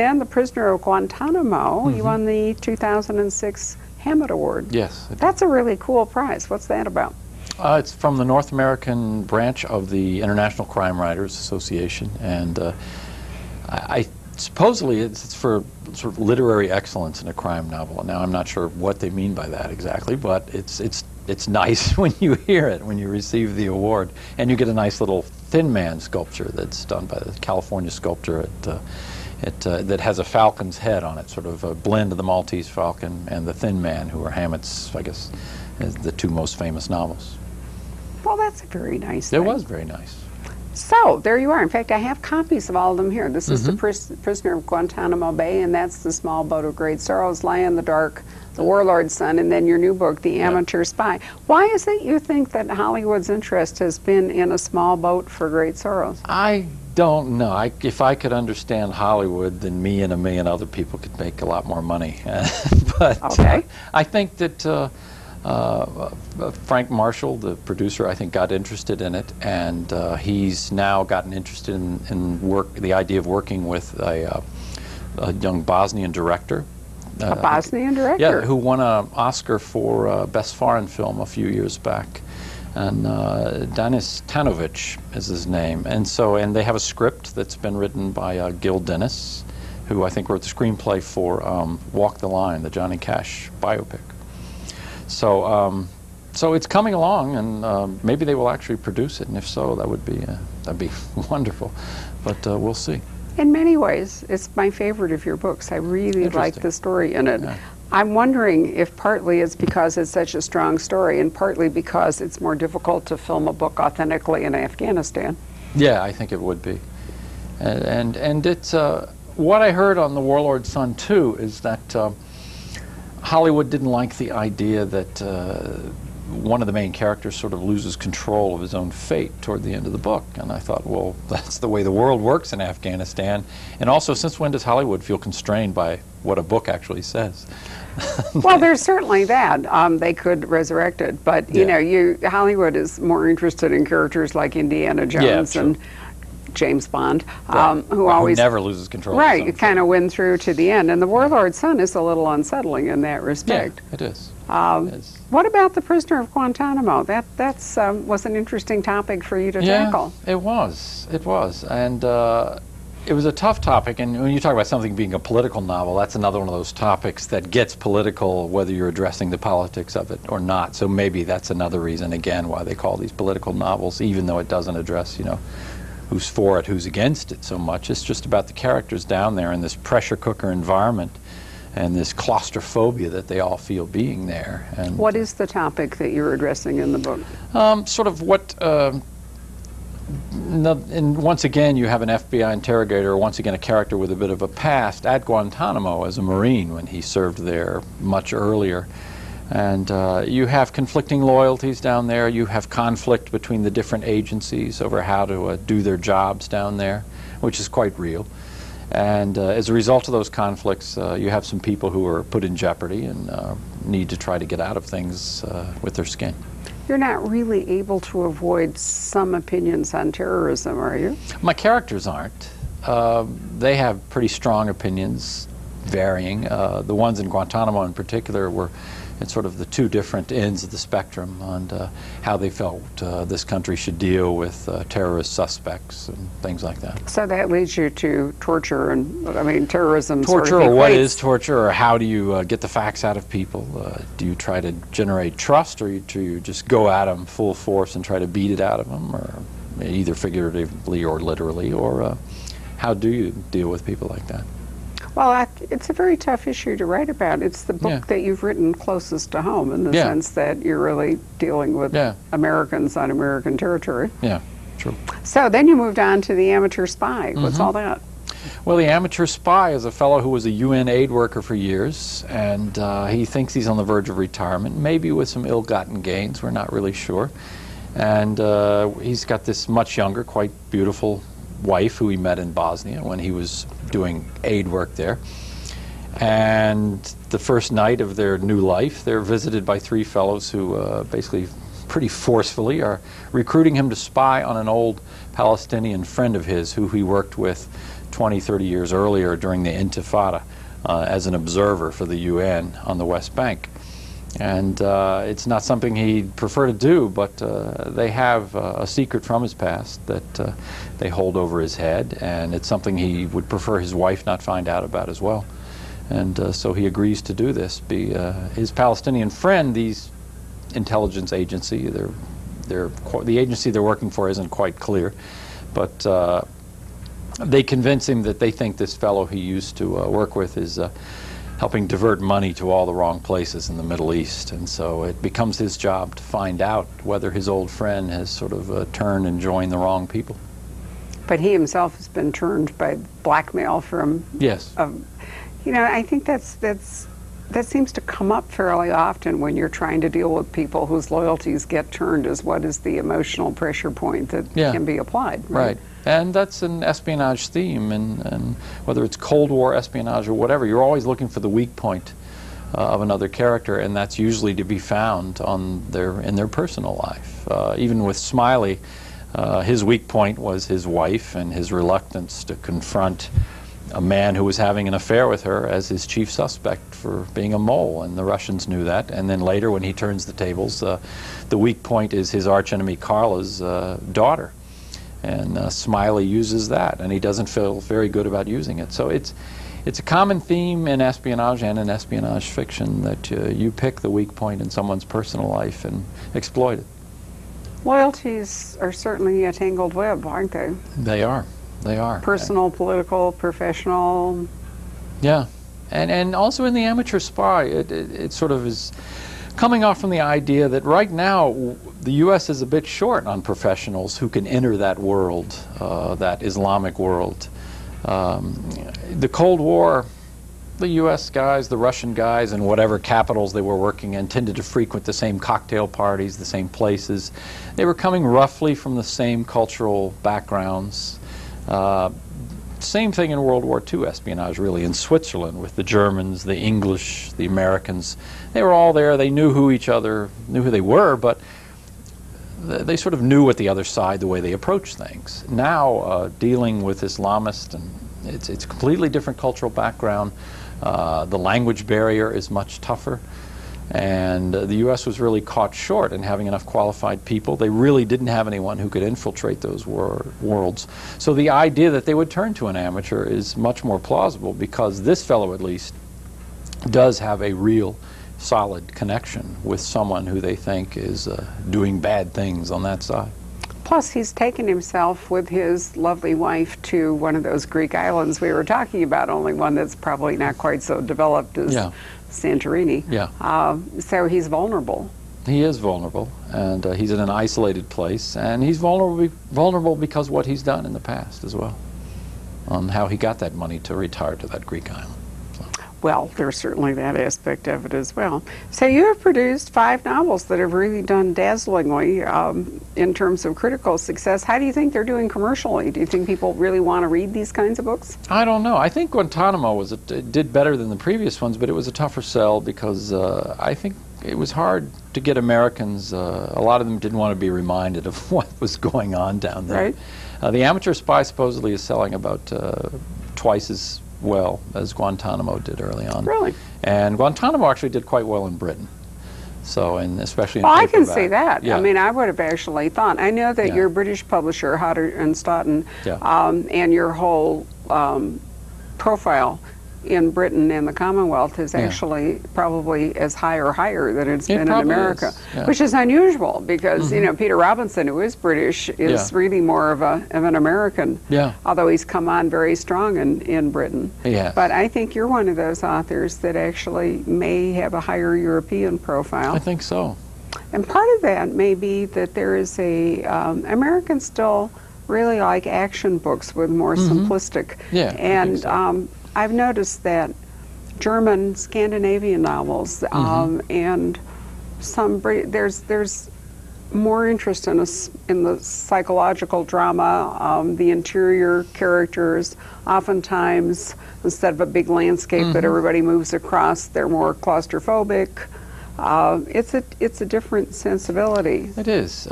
And The Prisoner of Guantanamo, you won the 2006 Hammett Award. Yes. That's a really cool prize. What's that about? It's from the North American branch of the International Crime Writers Association, and I supposedly it's for sort of literary excellence in a crime novel. Now I'm not sure what they mean by that exactly, but it's nice when you hear it, when you receive the award, and you get a nice little Thin Man sculpture that's done by the California sculptor that has a falcon's head on it, sort of a blend of the Maltese Falcon and the Thin Man, who are Hammett's, I guess, the two most famous novels. Well, that's a very nice It thing. was very nice. So, there you are. In fact, I have copies of all of them here. This is The Prisoner of Guantanamo Bay, and that's The Small Boat of Great Sorrows, Lie in the Dark, The Warlord's Son, and then your new book, The Amateur Spy. Why is it you think that Hollywood's interest has been in A Small Boat for Great Sorrows? I don't know. If I could understand Hollywood, then me and a million other people could make a lot more money. But okay. I think that Frank Marshall, the producer, I think got interested in it, and he's now gotten interested in the idea of working with a young Bosnian director. A Bosnian director? Yeah, who won an Oscar for Best Foreign Film a few years back. And Danis Tanovic is his name. And they have a script that's been written by Gil Dennis, who I think wrote the screenplay for Walk the Line, the Johnny Cash biopic. So it's coming along, and maybe they will actually produce it, and if so, that'd be wonderful. But we'll see. In many ways, it's my favorite of your books. I really like the story in it. Yeah. I'm wondering if partly it's because it's such a strong story, and partly because it's more difficult to film a book authentically in Afghanistan. Yeah, I think it would be. And it's what I heard on The Warlord's Son too is that Hollywood didn't like the idea that one of the main characters sort of loses control of his own fate toward the end of the book. And I thought, well, that's the way the world works in Afghanistan. And also, since when does Hollywood feel constrained by what a book actually says? Well, there's certainly that. They could resurrect it. But, you know, Hollywood is more interested in characters like Indiana Jones and James Bond, who always never loses control. Right, you kind of win through to the end. And The Warlord's Son is a little unsettling in that respect. Yeah, it is. What about The Prisoner of Guantanamo? That was an interesting topic for you to tackle. It was, and it was a tough topic. And when you talk about something being a political novel, that's another one of those topics that gets political, whether you're addressing the politics of it or not. So maybe that's another reason, again, why they call these political novels, even though it doesn't address, you know, who's for it, who's against it so much. It's just about the characters down there in this pressure cooker environment and this claustrophobia that they all feel being there. And what is the topic that you're addressing in the book? Sort of what, and once again you have an FBI interrogator, once again a character with a bit of a past at Guantanamo as a Marine when he served there much earlier. And you have conflicting loyalties down there. You have conflict between the different agencies over how to do their jobs down there, which is quite real. And as a result of those conflicts, you have some people who are put in jeopardy and need to try to get out of things with their skin. You're not really able to avoid some opinions on terrorism, are you? My characters aren't. They have pretty strong opinions, varying. The ones in Guantanamo in particular were at sort of the two different ends of the spectrum on how they felt this country should deal with terrorist suspects and things like that. So that leads you to torture and, I mean, terrorism. Torture, sort of or what is torture, or how do you get the facts out of people? Do you try to generate trust, or do you just go at them full force and try to beat it out of them, or either figuratively or literally, or how do you deal with people like that? Well, it's a very tough issue to write about. It's the book that you've written closest to home in the sense that you're really dealing with Americans on American territory. Yeah, true. So then you moved on to The Amateur Spy. What's all that? Well, The Amateur Spy is a fellow who was a UN aid worker for years, and he thinks he's on the verge of retirement, maybe with some ill-gotten gains, we're not really sure. And he's got this much younger, quite beautiful wife who he met in Bosnia when he was doing aid work there. And the first night of their new life, they're visited by three fellows who basically pretty forcefully are recruiting him to spy on an old Palestinian friend of his who he worked with 20, 30 years earlier during the Intifada as an observer for the UN on the West Bank. And it's not something he'd prefer to do, but they have a secret from his past that they hold over his head, and it's something he would prefer his wife not find out about as well. And so he agrees to do this. His Palestinian friend, these intelligence agency, the agency they're working for isn't quite clear, but they convince him that they think this fellow he used to work with is helping divert money to all the wrong places in the Middle East. And so it becomes his job to find out whether his old friend has sort of turned and joined the wrong people. But he himself has been turned by blackmail from... Yes. You know, I think that seems to come up fairly often when you're trying to deal with people whose loyalties get turned, is what is the emotional pressure point that can be applied. Right. And that's an espionage theme, and whether it's Cold War espionage or whatever, you're always looking for the weak point of another character, and that's usually to be found in their personal life. Even with Smiley, his weak point was his wife and his reluctance to confront a man who was having an affair with her as his chief suspect for being a mole, and the Russians knew that. And then later, when he turns the tables, the weak point is his archenemy Carla's daughter. And Smiley uses that, and he doesn't feel very good about using it. So it's a common theme in espionage and in espionage fiction that you pick the weak point in someone's personal life and exploit it. Loyalties are certainly a tangled web, aren't they? They are. They are. Personal, political, professional. Yeah. And also in the amateur spy, it sort of is coming off from the idea that right now the U.S. is a bit short on professionals who can enter that world, that Islamic world. The Cold War, the U.S. guys, the Russian guys, and whatever capitals they were working in tended to frequent the same cocktail parties, the same places. They were coming roughly from the same cultural backgrounds. Same thing in World War II espionage, really, in Switzerland with the Germans, the English, the Americans. They were all there. They knew who each other, knew who they were, but they sort of knew what the other side, the way they approached things. Now, dealing with Islamists, and it's a completely different cultural background. The language barrier is much tougher. And the U.S. was really caught short in having enough qualified people. They really didn't have anyone who could infiltrate those worlds. So the idea that they would turn to an amateur is much more plausible, because this fellow, at least, does have a real solid connection with someone who they think is doing bad things on that side. Plus, he's taken himself with his lovely wife to one of those Greek islands we were talking about, only one that's probably not quite so developed as Santorini. Yeah. So he's vulnerable. He is vulnerable, and he's in an isolated place, and he's vulnerable because of what he's done in the past as well, on how he got that money to retire to that Greek island. Well, there's certainly that aspect of it as well. So you have produced 5 novels that have really done dazzlingly in terms of critical success. How do you think they're doing commercially? Do you think people really want to read these kinds of books? I don't know. I think Guantanamo did better than the previous ones, but it was a tougher sell because I think it was hard to get Americans. A lot of them didn't want to be reminded of what was going on down there. Right. The Amateur Spy supposedly is selling about twice as well as Guantanamo did early on. Really? And Guantanamo actually did quite well in Britain. So, and especially in I can paperback. see that. Yeah. I mean, I would have actually thought. I know that your British publisher, Hodder and Stoughton, and your whole profile in Britain and the Commonwealth is actually probably as high or higher than it's been in America, which is unusual because, you know, Peter Robinson, who is British, is really more of an American, although he's come on very strong in Britain. But I think you're one of those authors that actually may have a higher European profile. I think so. And part of that may be that there is Americans still really like action books with more simplistic. And I've noticed that German, Scandinavian novels and some there's more interest in the psychological drama, the interior characters. Oftentimes, instead of a big landscape that everybody moves across, they're more claustrophobic. It's a different sensibility. It is.